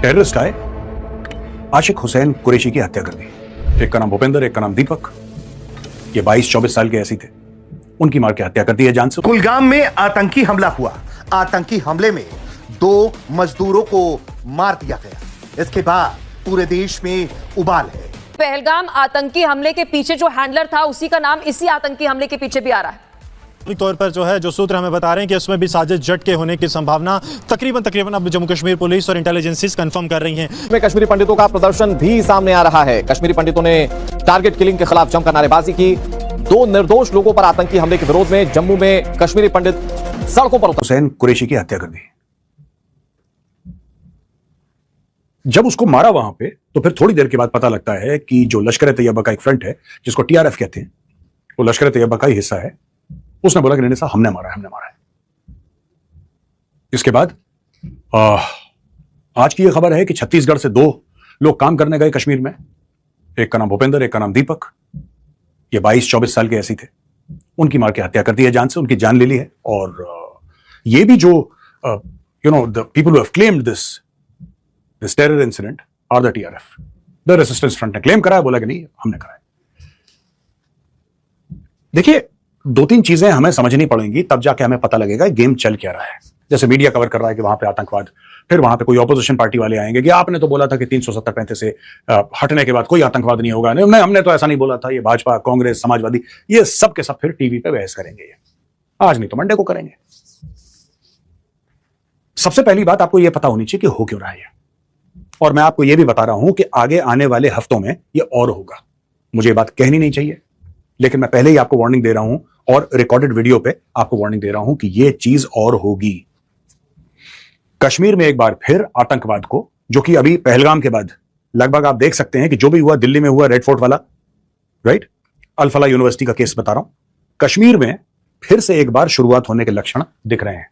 Terrorist आए, आशिक हुसैन कुरैशी की हत्या कर दी। एक का नाम भूपेंद्र, एक का नाम दीपक। ये 22-24 साल के ऐसे थे, उनकी मार के हत्या कर दी है जान से। कुलगाम में आतंकी हमला हुआ। आतंकी हमले में 2 मजदूरों को मार दिया गया। इसके बाद पूरे देश में उबाल है। पहलगाम आतंकी हमले के पीछे जो हैंडलर था, उसी का नाम इसी आतंकी हमले के पीछे भी आ रहा है। तौर पर जो है, जो सूत्र हमें बता रहे हैं कि इसमें भी साजिश जट के होने की संभावना तकरीबन अब जम्मू कश्मीर पुलिस और इंटेलिजेंसीज कंफर्म कर रही हैं। में कश्मीरी पंडितों का प्रदर्शन भी सामने आ रहा है। कश्मीरी पंडितों ने टारगेट किलिंग के खिलाफ जमकर नारेबाजी की। 2 निर्दोष लोगों पर आतंकी हमले के विरोध में जम्मू में कश्मीरी पंडित सड़कों पर हुसैन कुरैशी की हत्या कर दी। जब उसको मारा वहां पे, तो फिर थोड़ी देर के बाद पता लगता है कि जो लश्कर तैयबा का एक फ्रंट है, जिसको टीआरएफ कहते हैं, वो लश्कर तैयबा का ही हिस्सा है। उसने बोला कि नहीं साहब, हमने मारा है। इसके बाद आज की यह खबर है कि छत्तीसगढ़ से 2 लोग काम करने गए कश्मीर में। एक का नाम भूपेंद्र, एक का नाम दीपक। ये 22-24 साल के ऐसे थे, उनकी मार के हत्या कर दी है जान से, उनकी जान ले ली है। और ये भी जो the people who have claimed this terror incident are the TRF. The resistance front ने क्लेम करा है, बोला कि नहीं हमने करा है। देखिए, 2-3 चीजें हमें समझनी पड़ेंगी, तब जाके हमें पता लगेगा गेम चल क्या रहा है। जैसे मीडिया कवर कर रहा है कि वहां पे आतंकवाद, फिर वहां पे कोई ऑपोजिशन पार्टी वाले आएंगे कि आपने तो बोला था कि 370-35 से हटने के बाद कोई आतंकवाद नहीं होगा। नहीं, हमने तो ऐसा नहीं बोला था। ये भाजपा, कांग्रेस, समाजवादी, ये सब के सब फिर टीवी पे बहस करेंगे। ये आज नहीं तो मंडे को करेंगे। सबसे पहली बात आपको यह पता होनी चाहिए कि हो क्यों रहा है। और मैं आपको यह भी बता रहा हूं कि आगे आने वाले हफ्तों में यह और होगा। मुझे ये बात कहनी नहीं चाहिए, लेकिन मैं पहले ही आपको वार्निंग दे रहा हूं और रिकॉर्डेड वीडियो पे आपको वार्निंग दे रहा हूं कि यह चीज और होगी। कश्मीर में एक बार फिर आतंकवाद को, जो कि अभी पहलगाम के बाद लगभग आप देख सकते हैं कि जो भी हुआ, दिल्ली में हुआ रेड फोर्ट वाला, राइट, अल-फलाह यूनिवर्सिटी का केस बता रहा हूं, कश्मीर में फिर से एक बार शुरुआत होने के लक्षण दिख रहे हैं।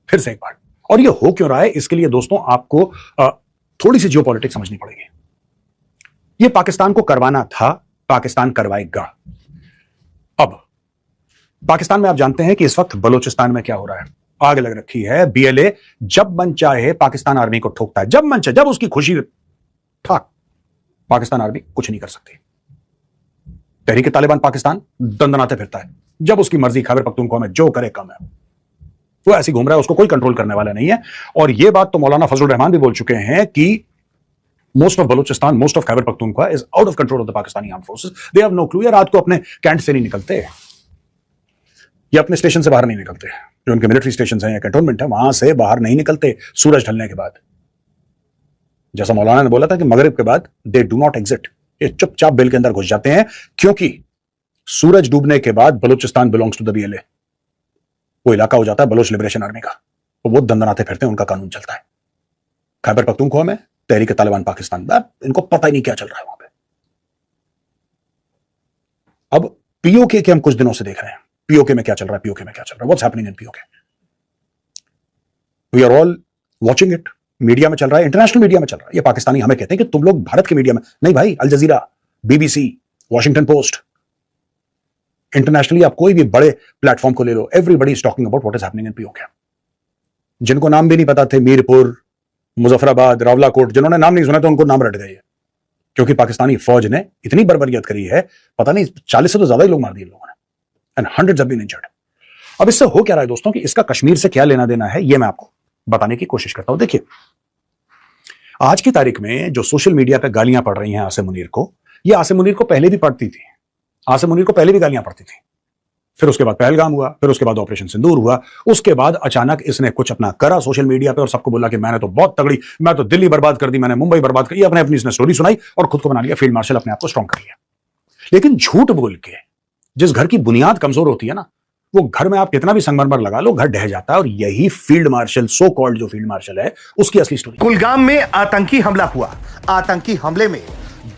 फिर से एक बार। और यह हो क्यों रहा है, इसके लिए दोस्तों आपको थोड़ी सी जियोपॉलिटिक्स समझनी पड़ेगी। यह पाकिस्तान को करवाना था, पाकिस्तान करवाएगा। अब पाकिस्तान में आप जानते हैं कि इस वक्त बलोचिस्तान में क्या हो रहा है। आग लग रखी है। बीएलए जब मन चाहे पाकिस्तान आर्मी को ठोकता है, जब मन चाहे, जब उसकी खुशी ठाक, पाकिस्तान आर्मी कुछ नहीं कर सकती। तहरीक तालिबान पाकिस्तान दंदनाते फिरता है, जब उसकी मर्जी। खैबर पख्तूनख्वा में जो करे कम है, वो ऐसे घूम रहा है, उसको कोई कंट्रोल करने वाला नहीं है। और यह बात तो मौलाना फजलुर रहमान भी बोल चुके हैं कि most of Balochistan, most of Khyber Pakhtunkhwa is out of control of the Pakistani armed forces. They have no clue. ये रात को अपने कैंट से नहीं निकलते, ये अपने स्टेशन से बाहर नहीं निकलते, जो उनके मिलिट्री स्टेशन हैं या कैंटोनमेंट है, वहां से बाहर नहीं निकलते सूरज ढलने के बाद। जैसा मौलाना ने बोला था कि मगरिब के बाद दे डू नॉट एग्जिट, ये चुपचाप बिल के अंदर घुस जाते हैं, क्योंकि सूरज डूबने के बाद Balochistan belongs to the BLA. वो इलाका हो जाता है बलोच लिबरेशन आर्मी का, तो वो दंदनाते फिरते हैं, उनका कानून चलता है। खैबर पख्तूनख्वा में तहरीक तालिबान पाकिस्तान, इनको पता ही नहीं क्या चल रहा है वहां पे। अब पीओके के हम कुछ दिनों से देख रहे हैं, पीओके में क्या चल रहा है, पीओके में क्या चल रहा है, what's happening in PoK. We are all watching it. Media में चल रहा है, इंटरनेशनल मीडिया में चल रहा है। ये पाकिस्तानी हमें कहते हैं कि तुम लोग भारत के मीडिया में नहीं भाई, Al Jazeera, BBC, Washington Post, internationally आप कोई भी बड़े प्लेटफॉर्म को ले लो, everybody is talking about what is happening in PoK. जिनको नाम भी नहीं पता थे, मीरपुर, मुजफ्फराबाद, रावलाकोट, जिन्होंने नाम नहीं सुना था, उनको नाम रट गए, क्योंकि पाकिस्तानी फौज ने इतनी बर्बरियत करी है, पता नहीं 40 से तो ज्यादा ही लोग मार दिए लोगों ने, and hundreds have been injured. अब इससे हो क्या रहा है दोस्तों, कि इसका कश्मीर से क्या लेना देना है, यह मैं आपको बताने की कोशिश करता हूं। देखिए, आज की तारीख में जो सोशल मीडिया पे गालियां पड़ रही हैं आसिम मुनीर को, यह आसिम मुनीर को पहले भी पड़ती थी। आसिम मुनीर को पहले भी गालियां पड़ती थी। फिर उसके बाद पहलगाम हुआ, फिर उसके बाद ऑपरेशन सिंदूर हुआ, उसके बाद अचानक इसने कुछ अपना करा सोशल मीडिया पे और सबको बोला कि मैंने तो बहुत तगड़ी, मैं तो दिल्ली बर्बाद कर दी, मैंने मुंबई बर्बाद कर दी, अपने अपनी इसने स्टोरी सुनाई और खुद को बना लिया फील्ड मार्शल, अपने आप को स्ट्रॉन्ग कर लिया। लेकिन झूठ बोल के जिस घर की बुनियाद कमजोर होती है ना, वो घर में आप कितना भी संगमरमर लगा लो, घर ढह जाता है। और यही फील्ड मार्शल, सो कॉल्ड जो फील्ड मार्शल है, उसकी असली स्टोरी। कुलगाम में आतंकी हमला हुआ। आतंकी हमले में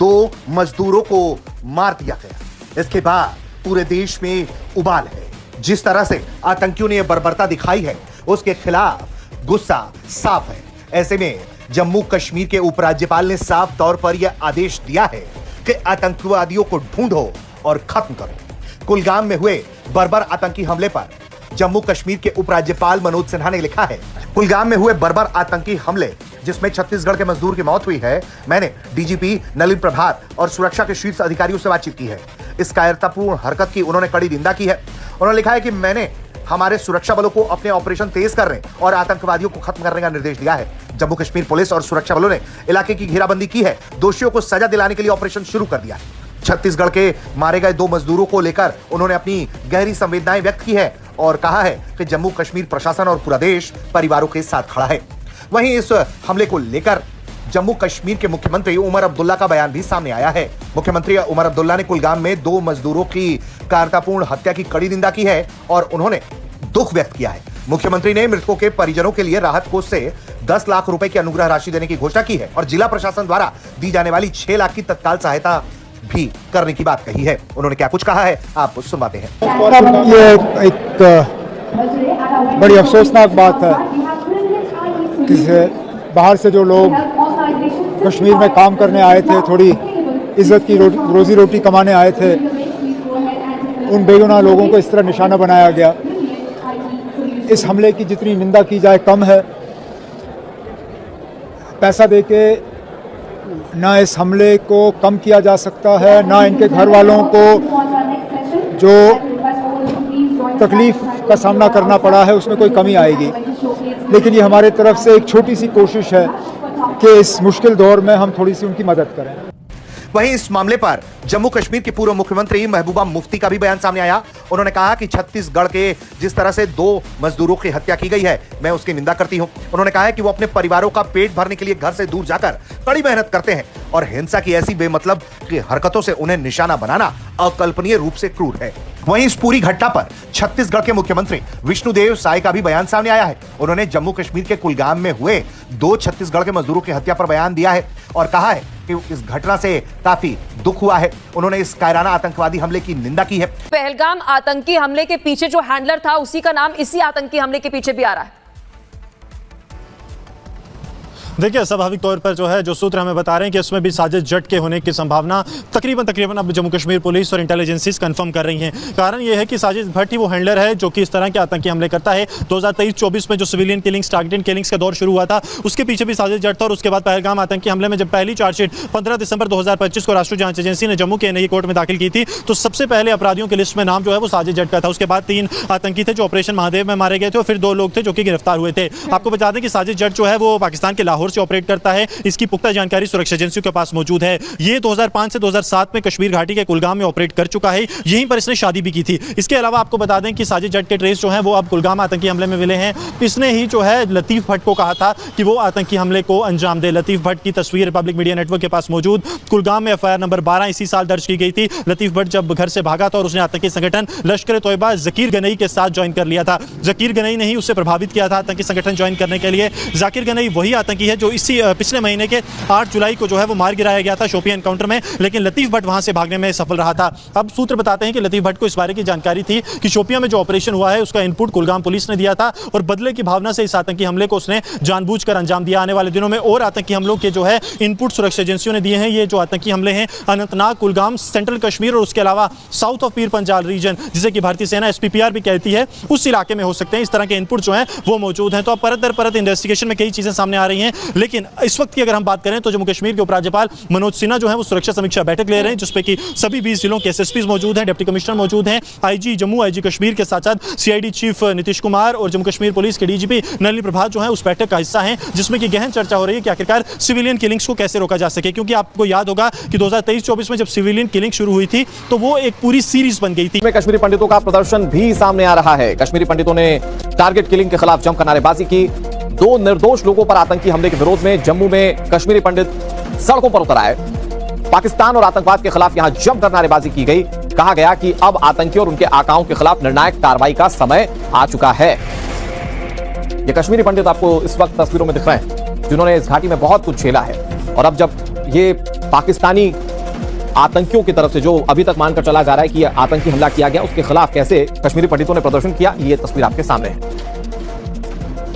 2 मजदूरों को मार दिया गया। इसके बाद पूरे देश में उबाल है। जिस तरह से आतंकियों ने यह बर्बरता दिखाई है, उसके खिलाफ गुस्सा साफ है। ऐसे में जम्मू कश्मीर के उपराज्यपाल ने साफ तौर पर यह आदेश दिया है कि आतंकवादियों को ढूंढो और खत्म करो। कुलगाम में हुए बर्बर आतंकी हमले पर जम्मू कश्मीर के उपराज्यपाल मनोज सिन्हा ने लिखा है, कुलगाम में हुए बर्बर आतंकी हमले जिसमें छत्तीसगढ़ के मजदूर की मौत हुई है, मैंने डीजीपी नलिन प्रभात और सुरक्षा के शीर्ष अधिकारियों से बातचीत की है। इस कायरतापूर्ण हरकत की उन्होंने कड़ी निंदा की है। उन्होंने लिखा है कि मैंने हमारे सुरक्षा बलों को अपने ऑपरेशन तेज करने और आतंकवादियों को खत्म करने का निर्देश दिया है। जम्मू कश्मीर पुलिस और सुरक्षा बलों ने इलाके की घेराबंदी की है, दोषियों को सजा दिलाने के लिए ऑपरेशन शुरू कर दिया है। छत्तीसगढ़ के मारे गए 2 मजदूरों को लेकर उन्होंने अपनी गहरी संवेदनाएं व्यक्त की है और कहा है कि जम्मू कश्मीर प्रशासन और पूरा देश परिवारों के साथ खड़ा है। वहीं इस हमले को लेकर जम्मू कश्मीर के मुख्यमंत्री उमर अब्दुल्ला का बयान भी सामने आया है। मुख्यमंत्री उमर अब्दुल्ला ने कुलगाम में 2 मजदूरों की कायरतापूर्ण हत्या की कड़ी निंदा की है और उन्होंने दुख व्यक्त किया है। मुख्यमंत्री ने मृतकों के परिजनों के लिए राहत कोष से 10 लाख रुपए की अनुग्रह राशि देने की घोषणा की है और जिला प्रशासन द्वारा दी जाने वाली 6 लाख की तत्काल सहायता भी करने की बात कही है। उन्होंने क्या कुछ कहा है, आप सुनवाते हैं। अब ये एक बड़ी अफसोसनाक बात है कि बाहर से जो लोग कश्मीर में काम करने आए थे, थोड़ी इज्जत की रोजी रोटी कमाने आए थे, उन बेगुनाह लोगों को इस तरह निशाना बनाया गया। इस हमले की जितनी निंदा की जाए कम है। पैसा देके ना इस हमले को कम किया जा सकता है, ना इनके घर वालों को जो तकलीफ का सामना करना पड़ा है उसमें कोई कमी आएगी। लेकिन ये हमारे तरफ से एक छोटी सी कोशिश है कि इस मुश्किल दौर में हम थोड़ी सी उनकी मदद करें। वहीं इस मामले पर जम्मू कश्मीर की पूर्व मुख्यमंत्री महबूबा मुफ्ती का भी बयान सामने आया। उन्होंने कहा कि छत्तीसगढ़ के जिस तरह से 2 मजदूरों की हत्या की गई है, मैं उसकी निंदा करती हूं। उन्होंने कहा है कि वो अपने परिवारों का पेट भरने के लिए घर से दूर जाकर कड़ी मेहनत करते हैं और हिंसा की ऐसी बेमतलब की हरकतों से उन्हें निशाना बनाना अकल्पनीय रूप से क्रूर है। वहीं इस पूरी घटना पर छत्तीसगढ़ के मुख्यमंत्री विष्णुदेव साय का भी बयान सामने आया है। उन्होंने जम्मू कश्मीर के कुलगाम में हुए 2 छत्तीसगढ़ के मजदूरों की हत्या पर बयान दिया है और कहा है कि इस घटना से काफी दुख हुआ है। उन्होंने इस कायराना आतंकवादी हमले की निंदा की है। पहलगाम आतंकी हमले के पीछे जो हैंडलर था, उसी का नाम इसी आतंकी हमले के पीछे भी आ रहा है। देखिए, स्वाभाविक तौर पर जो सूत्र हमें बता रहे हैं कि इसमें भी साजिश जट के होने की संभावना तकरीबन अब जम्मू कश्मीर पुलिस और इंटेलिजेंसीज कंफर्म कर रही हैं। कारण यह है कि साजिश भट्ट ही वो हैंडलर है जो कि इस तरह के आतंकी हमले करता है। 2023-24 में जो सिविलियन किलिंग्स, टारगेटेड किलिंग्स का दौर शुरू हुआ था, उसके पीछे भी साजिश जट था। और उसके बाद पहलगाम आतंकी हमले में जब पहली चार्जशीट 15 दिसंबर 2025 को राष्ट्रीय जांच एजेंसी ने जम्मू के एनआईए कोर्ट में दाखिल की थी, तो सबसे पहले अपराधियों की लिस्ट में नाम जो है वो साजिश जट का था। उसके बाद 3 आतंकी थे जो ऑपरेशन महादेव में मारे गए थे और फिर 2 लोग थे जो कि गिरफ्तार हुए थे। आपको बता दें कि साजिश जट जो है वो पाकिस्तान के लाहौर से ऑपरेट करता है। इसकी पुख्ता जानकारी सुरक्षा एजेंसियों के पास मौजूद है। ये 2005 से 2007 में कश्मीर घाटी के कुलगाम में ऑपरेट कर चुका है। यहीं पर इसने शादी भी की थी। इसके अलावा आपको बता दें कि साजिश जट के ट्रेस जो हैं वो अब कुलगाम आतंकी हमले में मिले हैं। इसने ही जो है लतीफ भट्ट को कहा था कि वो आतंकी हमले को अंजाम दे। लतीफ भट्ट की तस्वीर रिपब्लिक मीडिया नेटवर्क के पास मौजूद। कुलगाम में एफआईआर नंबर 12 इसी साल दर्ज की गई थी। लतीफ भट्ट जब घर से भागा था और उसने आतंकी संगठन लश्कर तोयबा ज़कीर गनई के साथ ज्वाइन कर लिया था। ज़कीर गनई ने ही उसे प्रभावित किया था आतंकी संगठन ज्वाइन करने के लिए। ज़कीर गनई वही आतंकी है जो इसी पिछले महीने के 8 जुलाई को जो है वो मार गिराया गया था शोपियां एनकाउंटर में, लेकिन लतीफ भट्ट वहां से भागने में सफल रहा था। अब सूत्र बताते हैं कि लतीफ भट्ट को इस बारे की जानकारी थी कि शोपियां में जो ऑपरेशन हुआ है उसका इनपुट कुलगाम पुलिस ने दिया था और बदले की भावना से इस आतंकी हमले को उसने जानबूझकर अंजाम दिया। आने वाले दिनों में और आतंकी हमलों के जो है इनपुट सुरक्षा एजेंसियों ने दिए हैं। ये जो आतंकी हमले हैं अनंतनाग, कुलगाम, सेंट्रल कश्मीर और उसके अलावा south of Pir Panjal reason, जिसे कि भारतीय सेना SPPR भी कहती है, उस इलाके में हो सकते हैं। इस तरह के इनपुट जो है वो मौजूद हैं। तो अब परत दर परत इन्वेस्टिगेशन में कई चीजें सामने आ रही हैं। लेकिन इस वक्त की अगर हम बात करें तो जम्मू कश्मीर के उपराज्यपाल मनोज सिन्हा जो है वो सुरक्षा समीक्षा बैठक ले रहे हैं, जिसपे कि सभी 20 जिलों के SSPs मौजूद हैं, डिप्टी कमिश्नर मौजूद हैं, IG जम्मू, IG कश्मीर के साथ साथ CID चीफ नीतीश कुमार और जम्मू कश्मीर पुलिस के DGP नलिन प्रभात जो है उस बैठक का हिस्सा हैं, जिसमें कि गहन चर्चा हो रही है कि आखिरकार सिविलियन किलिंग्स को कैसे रोका जा सके। क्योंकि आपको याद होगा कि 2023-24 में जब सिविलियन किलिंग शुरू हुई थी तो वो एक पूरी सीरीज बन गई थी। कश्मीरी पंडितों का प्रदर्शन भी सामने आ रहा है। कश्मीरी पंडितों ने टारगेट किलिंग के खिलाफ जमकर नारेबाजी की। 2 निर्दोष लोगों पर आतंकी हमले के विरोध में जम्मू में कश्मीरी पंडित सड़कों पर उतर आए। पाकिस्तान और आतंकवाद के खिलाफ यहां जमकर नारेबाजी की गई। कहा गया कि अब आतंकियों और उनके आकाओं के खिलाफ निर्णायक कार्रवाई का समय आ चुका है। ये कश्मीरी पंडित आपको इस वक्त तस्वीरों में दिख रहे हैं, जिन्होंने इस घाटी में बहुत कुछ झेला है। और अब जब ये पाकिस्तानी आतंकियों की तरफ से जो अभी तक मानकर चला जा रहा है कि यह आतंकी हमला किया गया, उसके खिलाफ कैसे कश्मीरी पंडितों ने प्रदर्शन किया, ये तस्वीर आपके सामने है।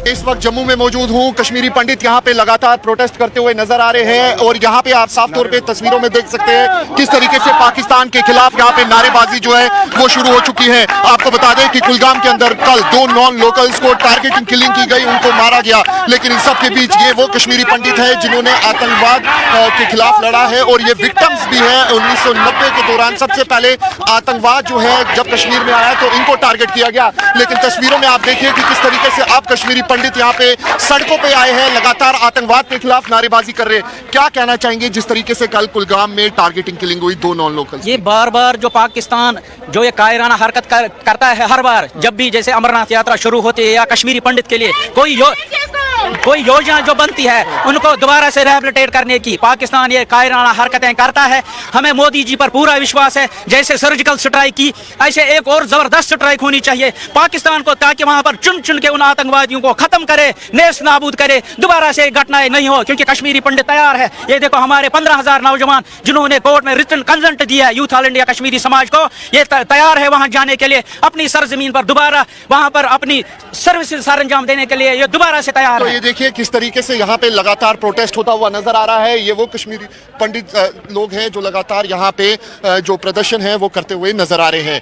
इस वक्त जम्मू में मौजूद हूं। कश्मीरी पंडित यहां पे लगातार प्रोटेस्ट करते हुए नजर आ रहे हैं और यहां पे आप साफ तौर पे तस्वीरों में देख सकते हैं किस तरीके से पाकिस्तान के खिलाफ यहां पे नारेबाजी जो है वो शुरू हो चुकी है। आपको बता दें कि कुलगाम के अंदर कल 2 नॉन लोकल्स को टारगेटिंग किलिंग की गई, उनको मारा गया, लेकिन इन सब के बीच ये वो कश्मीरी पंडित है जिन्होंने आतंकवाद के खिलाफ लड़ा है और ये विक्टिम्स भी है। 1990 के दौरान सबसे पहले आतंकवाद जो है जब कश्मीर में आया तो इनको टारगेट किया गया, लेकिन तस्वीरों में आप देखिए कि किस तरीके से आप कश्मीरी पंडित यहाँ पे सड़कों पे आए हैं, लगातार आतंकवाद के खिलाफ नारेबाजी कर रहे हैं। क्या कहना चाहेंगे जिस तरीके से कल कुलगाम में टारगेटिंग किलिंग हुई 2 नॉन लोकल? ये बार बार जो पाकिस्तान जो ये कायराना हरकत करता है, हर बार जब भी जैसे अमरनाथ यात्रा शुरू होती है या कश्मीरी पंडित के लिए कोई योजना जो बनती है उनको दोबारा से रिहैबिलिटेट करने की पाकिस्तान ये कायराना हरकतें करता है। हमें मोदी जी पर पूरा विश्वास है, जैसे सर्जिकल स्ट्राइक की ऐसे एक और जबरदस्त स्ट्राइक होनी चाहिए पाकिस्तान को, ताकि वहां पर चुन चुन के उन आतंकवादियों को खत्म करे, नेस्त नाबूद करे, दोबारा से घटनाएं नहीं हो। क्योंकि कश्मीरी पंडित तैयार है। ये देखो हमारे 15,000 नौजवान जिन्होंने कोर्ट में रिटन कंसेंट दिया है यूथ ऑल इंडिया कश्मीरी समाज को, ये तैयार है वहां जाने के लिए, अपनी सरजमीन पर दोबारा वहां पर अपनी सर्विसेज सरंजाम देने के लिए ये दोबारा से तैयार तो है। ये देखिए किस तरीके से यहाँ पे लगातार प्रोटेस्ट होता हुआ नजर आ रहा है। ये वो कश्मीरी पंडित लोग हैं जो लगातार यहाँ पे जो प्रदर्शन है वो करते हुए नजर आ रहे हैं।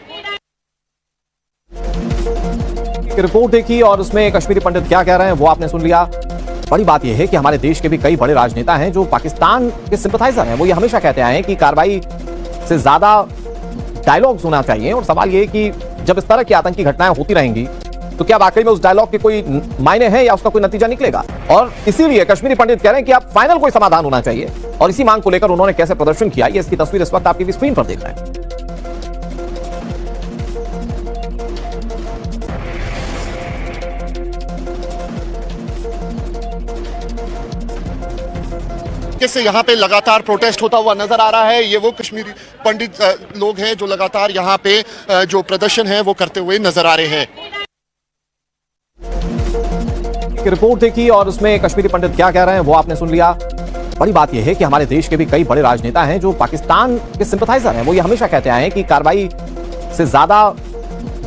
रिपोर्ट देखी और उसमें कश्मीरी पंडित क्या कह रहे हैं वो आपने सुन लिया। बड़ी बात यह है कि हमारे देश के भी कई बड़े राजनेता हैं जो पाकिस्तान के सिंपैथाइजर हैं। वो ये हमेशा कहते आए हैं कि कार्रवाई से ज्यादा डायलॉग्स होना चाहिए, और सवाल ये है कि जब इस तरह की आतंकी घटनाएं होती रहेंगी तो क्या वाकई में उस डायलॉग के कोई मायने हैं या उसका कोई नतीजा निकलेगा। और इसीलिए कश्मीरी पंडित कह रहे हैं कि अब फाइनल कोई समाधान होना चाहिए, और इसी मांग को लेकर उन्होंने कैसे प्रदर्शन किया, ये इसकी तस्वीर इस वक्त आपकी भी स्क्रीन पर देख रहे हैं। से यहाँ पे लगातार प्रोटेस्ट होता हुआ नजर आ रहा है। ये वो कश्मीरी पंडित लोग हैं जो लगातार यहाँ पे जो प्रदर्शन है वो करते हुए नजर आ रहे हैं। रिपोर्ट देखी और उसमें कश्मीरी पंडित क्या कह रहे हैं वो आपने सुन लिया। बड़ी बात यह है कि हमारे देश के भी कई बड़े राजनेता हैं जो पाकिस्तान के सिंपैथाइजर हैं। वो ये हमेशा कहते आए हैं कि कार्रवाई से ज्यादा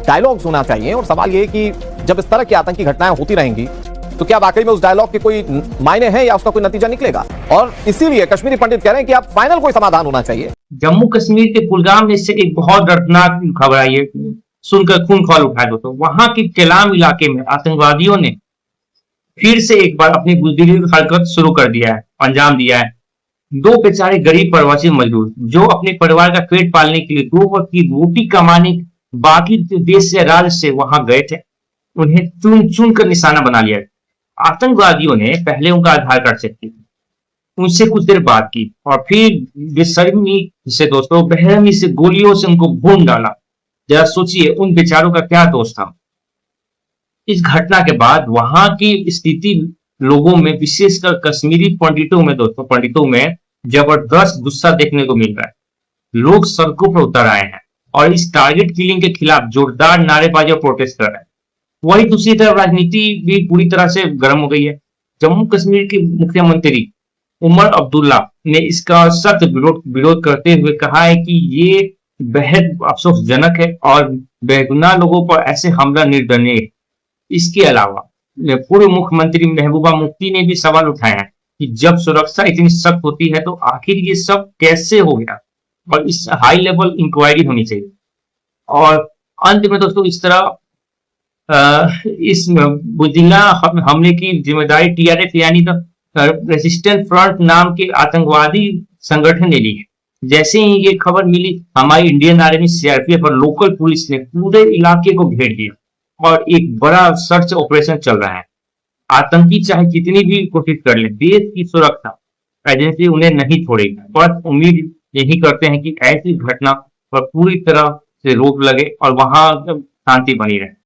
डायलॉग्स होना चाहिए, और सवाल ये है कि जब इस तरह की आतंकी घटनाएं होती रहेंगी तो क्या वाकई में उस डायलॉग के कोई मायने हैं या उसका कोई नतीजा निकलेगा। और इसीलिए कश्मीरी पंडित कह रहे हैं कि अब फाइनल कोई समाधान होना चाहिए। जम्मू कश्मीर के कुलगाम में से एक बहुत दर्दनाक खबर आई है, सुनकर खून खौल उठा दो। तो वहां के केलाम इलाके में आतंकवादियों ने फिर से एक बार अपनी बुजदिली हरकत शुरू कर दिया है, अंजाम दिया है। 2 बेचारे गरीब प्रवासी मजदूर जो अपने परिवार का पेट पालने के लिए 2 वक्त की रोटी कमाने बाकी देश या राज्य से वहां गए थे, उन्हें चुन चुन कर निशाना बना लिया। आतंकवादियों ने पहले उनका आधार कार्ड चेक किया, उनसे कुछ देर बात की और फिर बेशर्मी से दोस्तों बेरहमी से गोलियों से उनको भून डाला। जरा सोचिए उन बेचारों का क्या दोष था। इस घटना के बाद वहां की स्थिति लोगों में, विशेषकर कश्मीरी पंडितों में जबरदस्त गुस्सा देखने को मिल रहा है। लोग सड़कों पर उतर आए हैं और इस टारगेट किलिंग के खिलाफ जोरदार नारेबाजी और प्रोटेस्ट कर रहे हैं। वही दूसरी तरफ राजनीति भी पूरी तरह से गर्म हो गई है। जम्मू कश्मीर के मुख्यमंत्री उमर अब्दुल्ला ने इसका सख्त विरोध करते हुए कहा है कि ये बेहद अफसोसजनक है और बेगुनाह लोगों पर ऐसे हमला निर्दयनीय है। इसके अलावा पूर्व मुख्यमंत्री महबूबा मुफ्ती ने भी सवाल उठाया है कि जब सुरक्षा इतनी सख्त होती है तो आखिर ये सब कैसे हो गया, और इस हाई लेवल इंक्वायरी होनी चाहिए। और अंत में दोस्तों इस तरह इस बुजिला हमले की जिम्मेदारी टीआरएफ यानी तो रेजिस्टेंट फ्रंट नाम के आतंकवादी संगठन ने ली है। जैसे ही ये खबर मिली, हमारी इंडियन आर्मी, सीआरपीएफ और लोकल पुलिस ने पूरे इलाके को घेर लिया और एक बड़ा सर्च ऑपरेशन चल रहा है। आतंकी चाहे कितनी भी कोशिश कर ले, देश की सुरक्षा एजेंसी उन्हें नहीं छोड़ेगी। पर उम्मीद यही करते हैं कि ऐसी घटना पर पूरी तरह से रोक लगे और वहां शांति बनी रहे।